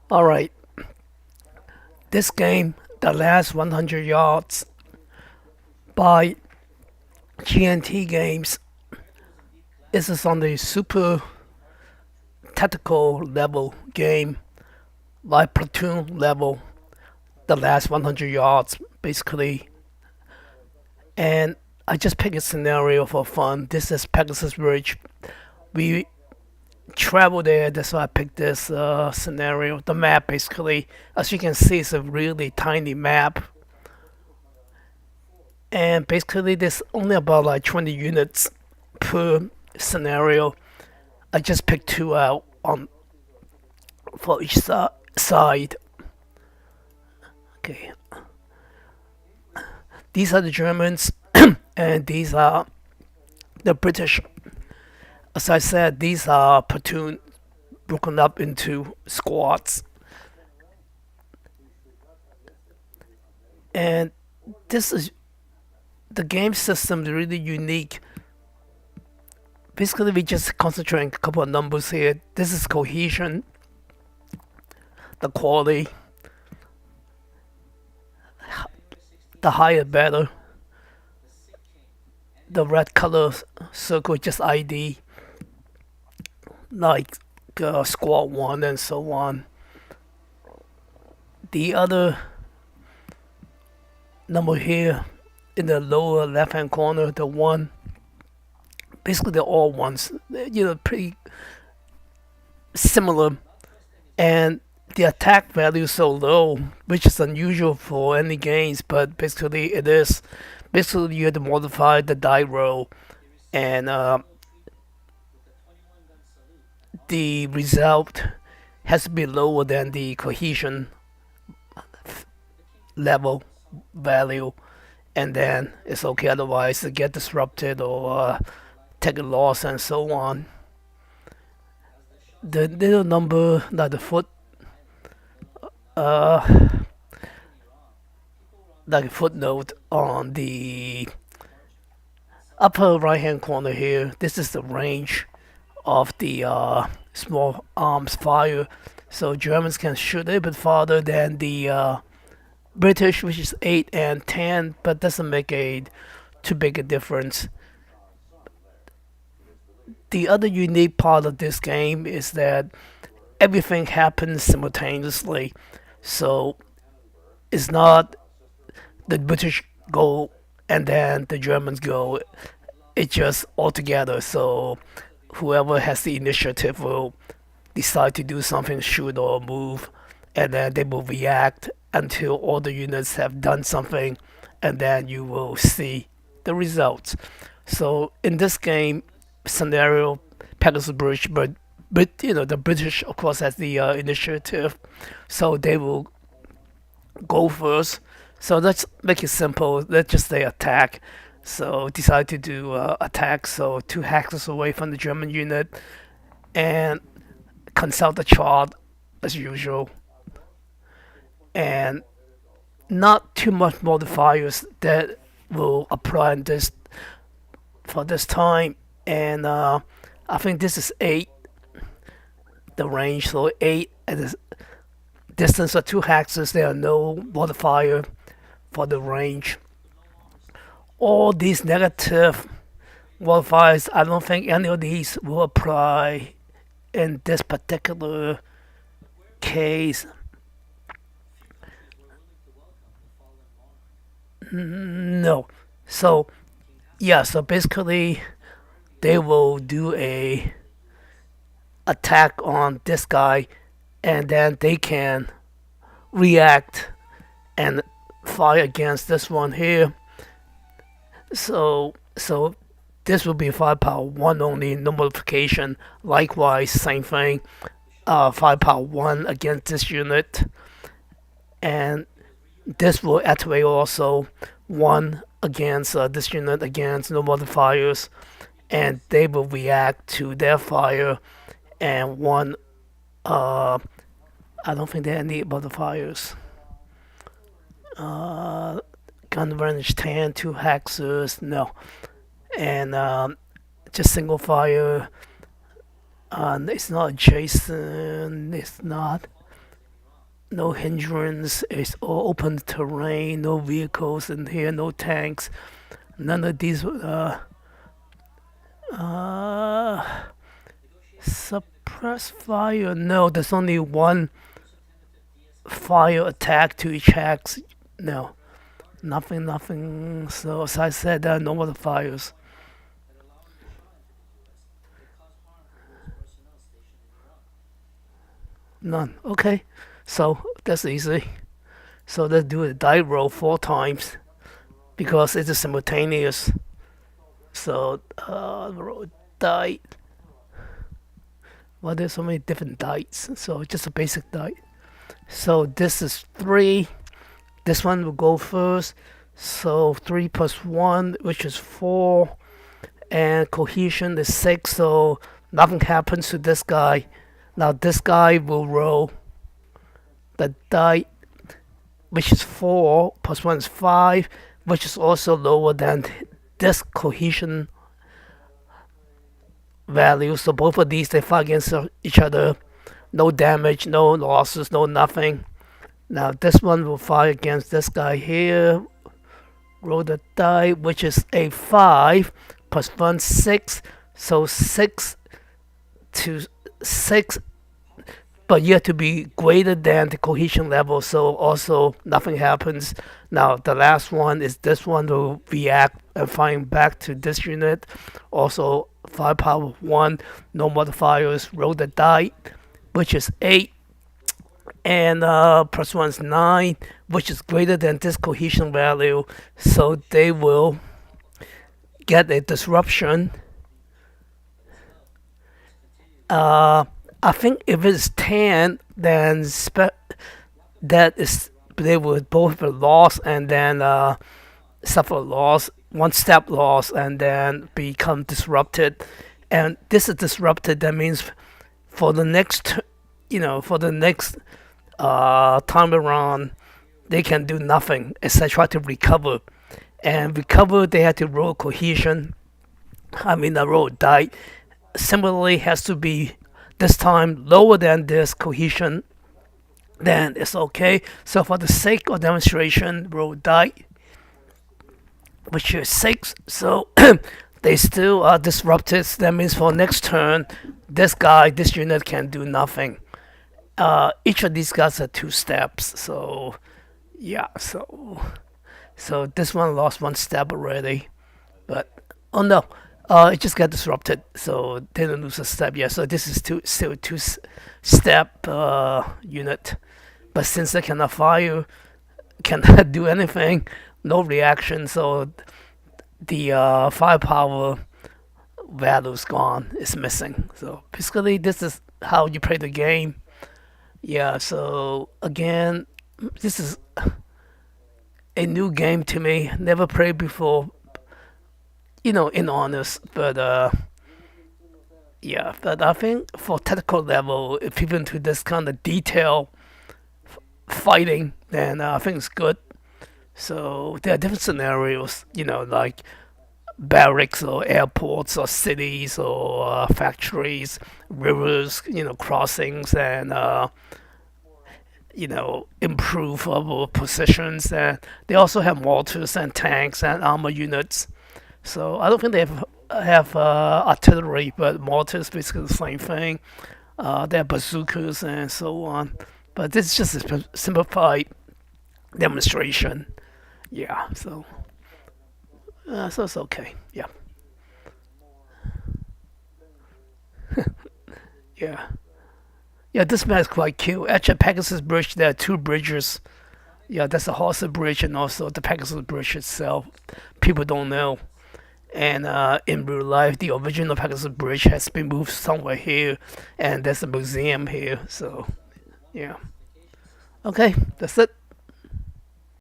Alright, this game, the last 100 yards by GMT games, is on the super tactical level game, like platoon level, the last 100 yards basically. And I just picked a scenario for fun. This is Pegasus Ridge. We travel there, that's why I picked this scenario. The map basically, as you can see, it's a really tiny map. And basically, there's only about like 20 units per scenario. I just picked two out on for each side. Okay, these are the Germans, and these are the British. As I said, these are platoon broken up into squads, and this is the game system is really unique. Basically, we just concentrate on a couple of numbers here. This is cohesion, the quality, the higher better. The red color circle is just ID, like squad one and so on. The other number here in the lower left hand corner, the one, basically they're all ones, pretty similar. And the attack value is so low, which is unusual for any games, but basically it is. Basically, you have to modify the die roll, and the result has to be lower than the cohesion level value, and then it's okay. Otherwise, it get disrupted or take a loss and so on. The little number, like the foot, uh, like a footnote on the upper right hand corner here. This is the range of the small arms fire. So Germans can shoot a little bit farther than the British, which is 8 and 10, but doesn't make a too big a difference. The other unique part of this game is that everything happens simultaneously. So it's not the British go and then the Germans go. It's just all together. So whoever has the initiative will decide to do something, shoot or move, and then they will react until all the units have done something, and then you will see the results. So in this game scenario, Pegasus Bridge, but the British of course has the initiative, so they will go first. So let's make it simple. Let's just say attack. So decide to do attack. So 2 hexes away from the German unit, and consult the chart as usual, and not too much modifiers that will apply in this for this time. And I think this is 8, the range. So 8 at the distance of 2 hexes. There are no modifier for the range. All these negative modifiers, I don't think any of these will apply in this particular case. No. So yeah, so basically they will do a attack on this guy, and then they can react and fire against this one here. So this will be firepower one only, no modification. Likewise, same thing. Firepower one against this unit, and this will activate also one against this unit against no modifiers, and they will react to their fire. And one, I don't think there are any modifiers. Uh, Gun range 10, 2 hexes, no, and just single fire. It's not adjacent. It's not. no hindrance. It's all open terrain. No vehicles in here. No tanks. None of these. Uh, Suppress fire. No, there's only one fire attack to each hex. No, nothing, nothing. So as I said, there are no other fires. None. Okay, so that's easy. So let's do a die roll 4 times because it is simultaneous. So roll die. Well, there's so many different dice. So just a basic die. So this is 3. This one will go first. So 3 plus 1, which is 4. And cohesion is 6. So nothing happens to this guy. Now this guy will roll the die, which is 4 plus 1 is 5, which is also lower than this cohesion value. So both of these they fight against each other. No damage, no losses, no nothing. Now this one will fight against this guy here. Roll the die, which is a 5 plus 1 6. So 6 to 6, but you have to be greater than the cohesion level, so also nothing happens. Now the last one is this one will react and find back to this unit. Also firepower 1, no modifiers. Roll the die, which is 8, and plus 1 is 9, which is greater than this cohesion value, so they will get a disruption. I think if it's 10, then that is they would both be lost and then suffer loss, 1 step loss, and then become disrupted. And this is disrupted. That means for the next, for the next time around, they can do nothing except try to recover. And recover, they have to roll cohesion. I mean, the roll die. Similarly, has to be this time lower than this cohesion. Then it's okay. So for the sake of demonstration, roll die, which is 6. So they still are disrupted. That means for next turn, this unit can do nothing. Each of these guys are 2 steps. So yeah, so this one lost 1 step already. But oh no, it just got disrupted, so they didn't lose a step yet. So this is still a 2 step unit. But since they cannot fire, cannot do anything, no reaction, so the firepower value is gone, it's missing. So basically, this is how you play the game. Yeah, so again, this is a new game to me, never played before, in honest, but yeah, but I think for technical level, if people into this kind of detail fighting, then I think it's good. So there are different scenarios, like barracks or airports or cities or factories, rivers, crossings, and improve our positions. And they also have mortars and tanks and armor units. So I don't think they have artillery, but mortars basically the same thing. They have bazookas and so on. But this is just a simplified demonstration. Yeah, so it's okay. Yeah, yeah, yeah. This map is quite cute. Actually, at Pegasus Bridge, there are 2 bridges. Yeah, that's the Horsa Bridge and also the Pegasus Bridge itself. People don't know. And in real life, the original Pegasus Bridge has been moved somewhere here, and there's a museum here. So, yeah. Okay, that's it.